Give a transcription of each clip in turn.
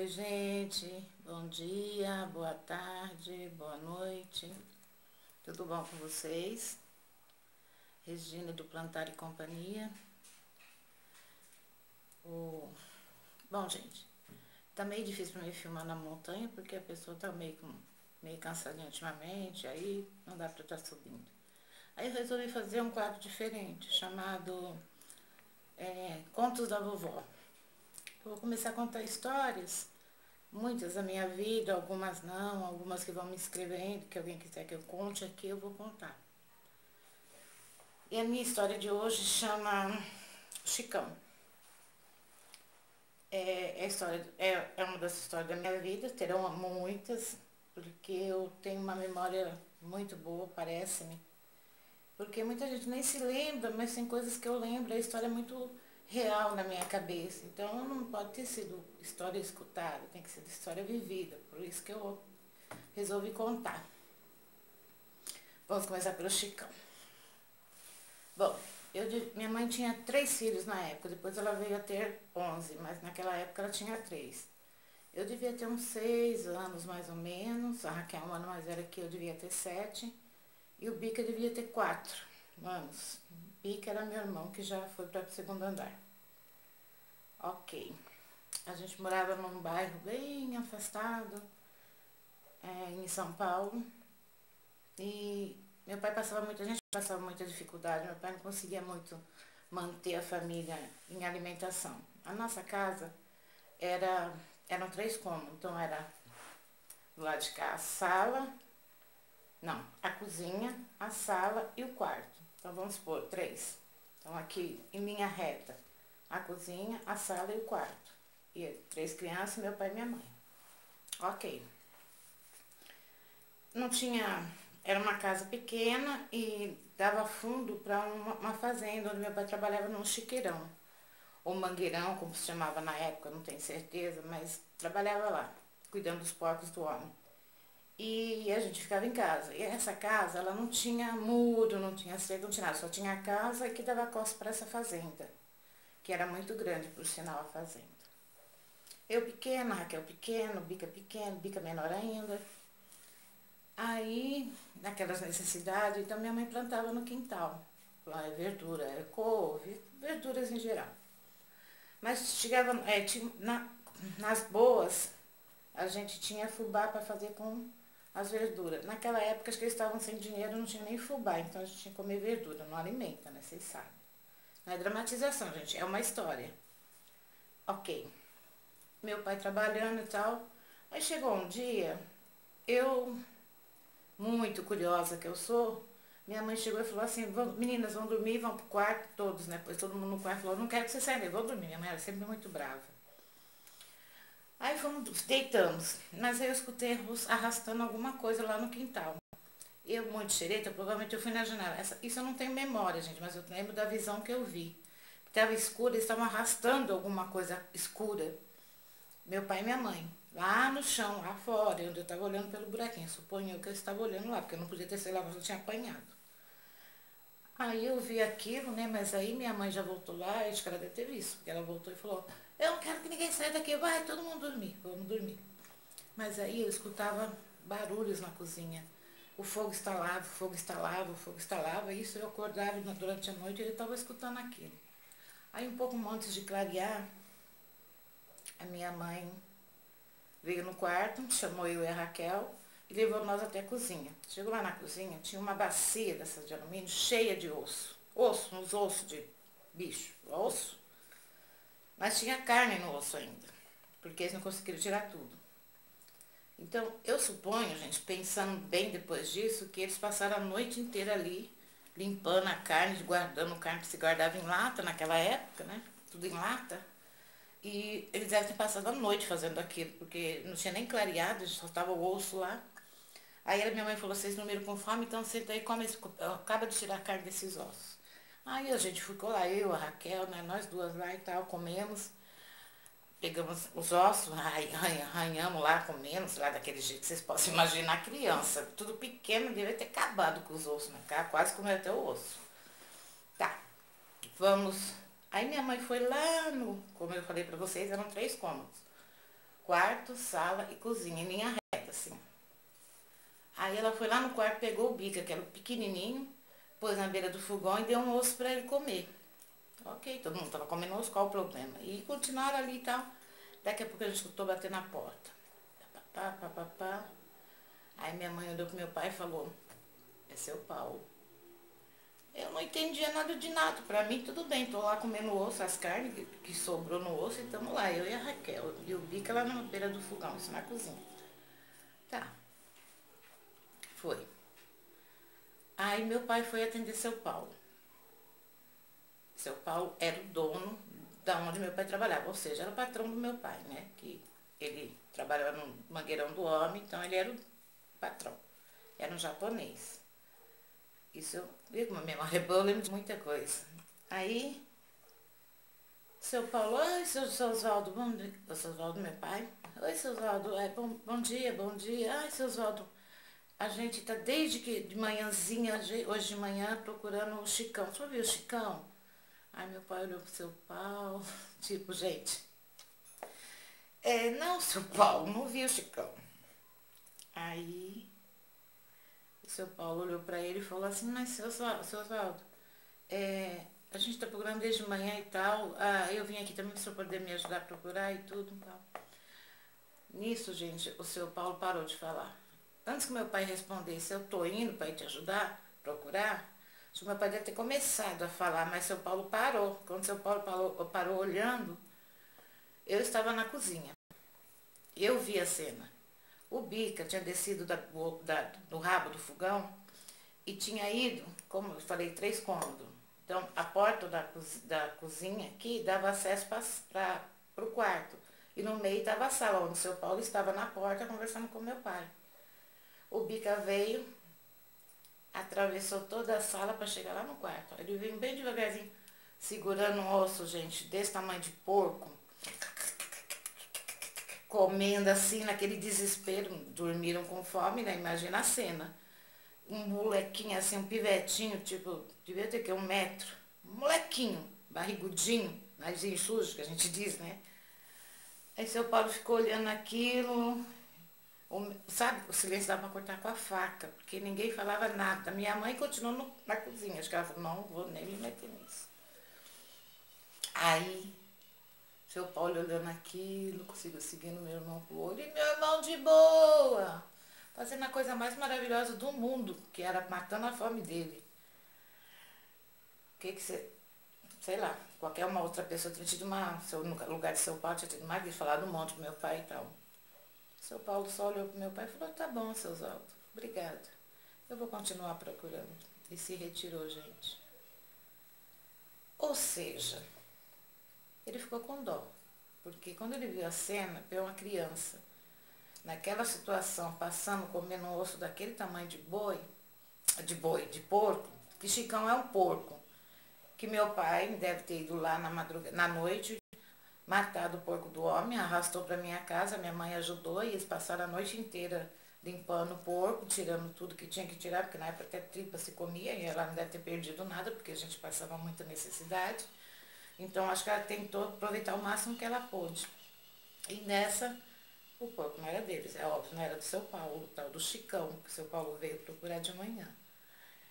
gente. Bom dia, boa tarde, boa noite. Tudo bom com vocês? Regina do Plantar e Companhia. Bom, gente, tá meio difícil pra mim filmar na montanha, porque a pessoa tá meio cansadinha ultimamente, aí não dá pra estar subindo. Aí eu resolvi fazer um quadro diferente, chamado Contos da Vovó. Eu vou começar a contar histórias, muitas da minha vida, algumas não, algumas que vão me escrevendo, que alguém quiser que eu conte aqui, eu vou contar. E a minha história de hoje chama Chicão. É uma das histórias da minha vida, terão muitas, porque eu tenho uma memória muito boa, parece-me. Porque muita gente nem se lembra, mas tem coisas que eu lembro, a história é muito real na minha cabeça. Então não pode ter sido história escutada, tem que ser história vivida. Por isso que eu resolvi contar. Vamos começar pelo Chicão. Bom, minha mãe tinha 3 filhos na época, depois ela veio a ter 11, mas naquela época ela tinha 3. Eu devia ter uns 6 anos mais ou menos, a Raquel é um ano mais velha que eu, devia ter 7, e o Bica devia ter 4 anos. O Bica era meu irmão que já foi para o 2º andar. Ok. A gente morava num bairro bem afastado, em São Paulo, e meu pai a gente passava muita dificuldade, meu pai não conseguia muito manter a família em alimentação. A nossa casa eram 3 cômodos, então era do lado de cá a cozinha, a sala e o quarto. Então vamos supor, 3. Então aqui em linha reta, a cozinha, a sala e o quarto. E 3 crianças, meu pai e minha mãe. Ok. Não tinha... Era uma casa pequena e dava fundo para uma fazenda onde meu pai trabalhava num chiqueirão. Ou mangueirão, como se chamava na época, não tenho certeza, mas trabalhava lá, cuidando dos porcos do homem. E a gente ficava em casa. E essa casa, ela não tinha muro, não tinha cerca, não tinha nada, só tinha a casa que dava costa para essa fazenda, que era muito grande, por sinal, a fazenda. Eu pequena, Raquel pequeno, Bica menor ainda. Aí, naquelas necessidades, então minha mãe plantava no quintal. Verdura, couve, verduras em geral. Mas chegava, nas boas, a gente tinha fubá para fazer com as verduras. Naquela época, acho que eles estavam sem dinheiro, não tinha nem fubá, então a gente tinha que comer verdura, não alimenta, né? Vocês sabem. Não é dramatização, gente, é uma história. Ok. Meu pai trabalhando e tal. Aí chegou um dia, eu, muito curiosa que eu sou, minha mãe chegou e falou assim, meninas, vão dormir, vão pro quarto, todos, né? Pois todo mundo no quarto falou, não quero que vocês saiam, vão dormir. Minha mãe era sempre muito brava. Aí deitamos, mas aí eu escutei arrastando alguma coisa lá no quintal. Eu, muito xereta, provavelmente eu fui na janela. Isso eu não tenho memória, gente, mas eu lembro da visão que eu vi. Estava escuro, eles estavam arrastando alguma coisa escura. Meu pai e minha mãe, lá no chão, lá fora, onde eu estava olhando pelo buraquinho. Suponho que eu estava olhando lá, porque eu não podia ter, sei lá, eu tinha apanhado. Aí eu vi aquilo, né, mas aí minha mãe já voltou lá, acho que ela deve ter visto, porque ela voltou e falou, eu não quero que ninguém saia daqui, vai todo mundo dormir, vamos dormir. Mas aí eu escutava barulhos na cozinha. O fogo estalava, o fogo estalava, o fogo estalava. Isso eu acordava durante a noite e eu estava escutando aquilo. Aí um pouco antes de clarear, a minha mãe veio no quarto, chamou eu e a Raquel e levou nós até a cozinha. Chegou lá na cozinha, tinha uma bacia dessas de alumínio cheia de osso. Uns ossos de bicho, osso. Mas tinha carne no osso ainda, porque eles não conseguiram tirar tudo. Então, eu suponho, gente, pensando bem depois disso, que eles passaram a noite inteira ali, limpando a carne, guardando carne que se guardava em lata naquela época, né? Tudo em lata. E eles devem ter passado a noite fazendo aquilo, porque não tinha nem clareado, só estava o osso lá. Aí minha mãe falou, vocês não viram com fome, então senta aí e come, acaba de tirar a carne desses ossos. Aí a gente ficou lá, eu, a Raquel, né, nós duas lá e tal, comemos. Pegamos os ossos, arranhamos lá, comemos lá daquele jeito. Vocês possam imaginar criança, tudo pequeno, devia ter acabado com os ossos, né? Quase comeu até o osso. Tá, vamos. Aí minha mãe foi lá como eu falei pra vocês, eram 3 cômodos. quarto, sala e cozinha, em linha reta, assim. Aí ela foi lá no quarto, pegou o Bica, que era pequenininho, pôs na beira do fogão e deu um osso para ele comer. Ok, todo mundo tava comendo osso, qual o problema? E continuaram ali e tal. Daqui a pouco a gente escutou bater na porta. Pá, pá, pá, pá. Aí minha mãe olhou pro meu pai e falou, é seu Paulo. Eu não entendia nada de nada. Pra mim, tudo bem. Tô lá comendo osso, as carnes que sobrou no osso, e tamo lá. Eu e a Raquel. E o Bica lá na beira do fogão, isso na cozinha. Tá, foi. Aí meu pai foi atender seu Paulo. Seu Paulo era o dono da onde meu pai trabalhava, ou seja, era o patrão do meu pai, né? Que ele trabalhava no mangueirão do homem, então ele era o patrão. Era um japonês. Isso eu vi com uma memória boa, eu lembro de muita coisa. Aí, seu Paulo, oi, seu Oswaldo, bom dia. O seu Oswaldo, meu pai. Oi, seu Oswaldo, bom dia, bom dia. Ai, seu Oswaldo, a gente tá desde que de manhãzinha, hoje de manhã, procurando o Chicão. Deixa eu ver o Chicão. Aí meu pai olhou pro seu Paulo, tipo, gente, não, seu Paulo, não vi o Chicão. Aí o seu Paulo olhou pra ele e falou assim, mas seu Oswaldo, a gente tá procurando desde manhã e tal, eu vim aqui também para o senhor poder me ajudar a procurar e tudo e tal. Nisso, gente, o seu Paulo parou de falar. Antes que meu pai respondesse, eu tô indo para ir te ajudar a procurar, acho que meu pai deve ter começado a falar, mas seu Paulo parou. Quando seu Paulo parou olhando, eu estava na cozinha. Eu vi a cena. O Bica tinha descido do rabo do fogão e tinha ido, como eu falei, 3 cômodos. Então, a porta da cozinha aqui dava acesso para o quarto. E no meio estava a sala, onde o seu Paulo estava na porta conversando com meu pai. O Bica veio, atravessou toda a sala para chegar lá no quarto. Ele veio bem devagarzinho, segurando um osso, gente, desse tamanho de porco, comendo assim, naquele desespero. Dormiram com fome, né? Imagina a cena. Um molequinho assim, um pivetinho, tipo, devia ter que 1 metro. Um molequinho, barrigudinho, narizinho sujo, que a gente diz, né? Aí seu Paulo ficou olhando aquilo, sabe, o silêncio dava para cortar com a faca, porque ninguém falava nada. Minha mãe continuou na cozinha, acho que ela falou, não vou nem me meter nisso. Aí, seu Paulo olhando aquilo, seguindo meu irmão pro olho, e meu irmão de boa, fazendo a coisa mais maravilhosa do mundo, que era matando a fome dele. O que você, sei lá, qualquer uma outra pessoa tinha tido no lugar de seu pai, tinha tido mais de falar do monte pro meu pai e tal. Seu Paulo só olhou pro meu pai e falou, tá bom, seu Oswaldo, obrigada. Eu vou continuar procurando. E se retirou, gente. Ou seja, ele ficou com dó. Porque quando ele viu a cena, viu uma criança naquela situação, passando, comendo um osso daquele tamanho de de porco, que Chicão é um porco, que meu pai deve ter ido lá na noite, matado o porco do homem, arrastou para minha casa, minha mãe ajudou e eles passaram a noite inteira limpando o porco, tirando tudo que tinha que tirar, porque na época até tripa se comia e ela não deve ter perdido nada, porque a gente passava muita necessidade. Então acho que ela tentou aproveitar o máximo que ela pôde. E nessa, o porco não era deles, é óbvio, não era do seu Paulo, tal do Chicão, que seu Paulo veio procurar de manhã.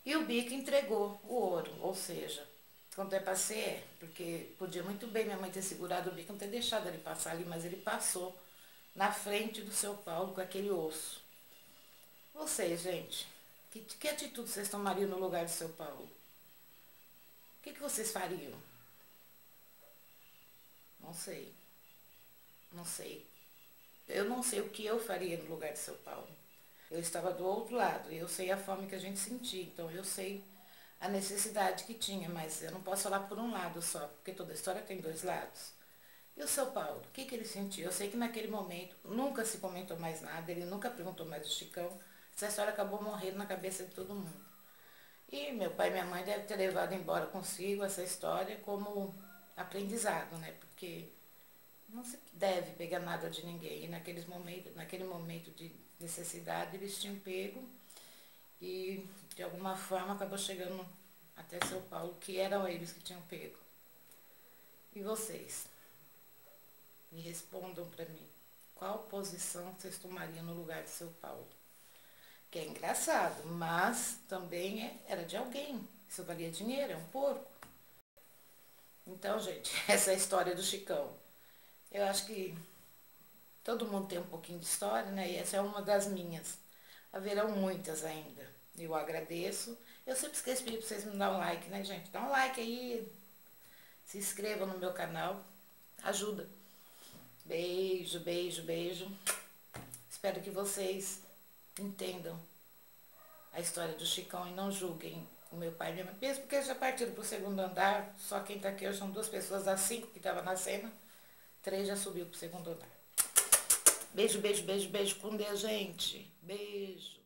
E o Bico entregou o ouro, ou seja, quando é pra ser, porque podia muito bem minha mãe ter segurado o Bico, não ter deixado ele passar ali, mas ele passou na frente do seu Paulo com aquele osso. Vocês, gente, que atitude vocês tomariam no lugar do seu Paulo? O que vocês fariam? Não sei, não sei. Eu não sei o que eu faria no lugar de seu Paulo. Eu estava do outro lado e eu sei a fome que a gente sentia, então eu sei a necessidade que tinha, mas eu não posso falar por um lado só, porque toda história tem 2 lados. E o seu Paulo, o que ele sentiu? Eu sei que naquele momento nunca se comentou mais nada, ele nunca perguntou mais do Chicão. Essa história acabou morrendo na cabeça de todo mundo. E meu pai e minha mãe devem ter levado embora consigo essa história como aprendizado, né? Porque não se deve pegar nada de ninguém. E naquele momento de necessidade, eles tinham pego e de alguma forma acabou chegando até São Paulo, que eram eles que tinham pego. E vocês? Me respondam para mim. qual posição vocês tomariam no lugar de seu Paulo? Que é engraçado, mas também era de alguém. Isso valia dinheiro, é um porco. Então, gente, essa é a história do Chicão. Eu acho que todo mundo tem um pouquinho de história, né? E essa é uma das minhas. Haverão muitas ainda. Eu agradeço. Eu sempre esqueço de pedir pra vocês me dar um like, né, gente? Dá um like aí. Se inscrevam no meu canal. Ajuda. Beijo, beijo, beijo. Espero que vocês entendam a história do Chicão e não julguem o meu pai e minha mãe. Mesmo porque eles já partiram pro segundo andar. Só quem tá aqui hoje são 2 pessoas das 5 que estavam na cena. 3 já subiu pro segundo andar. Beijo, beijo, beijo, beijo. Com Deus, gente. Beijo.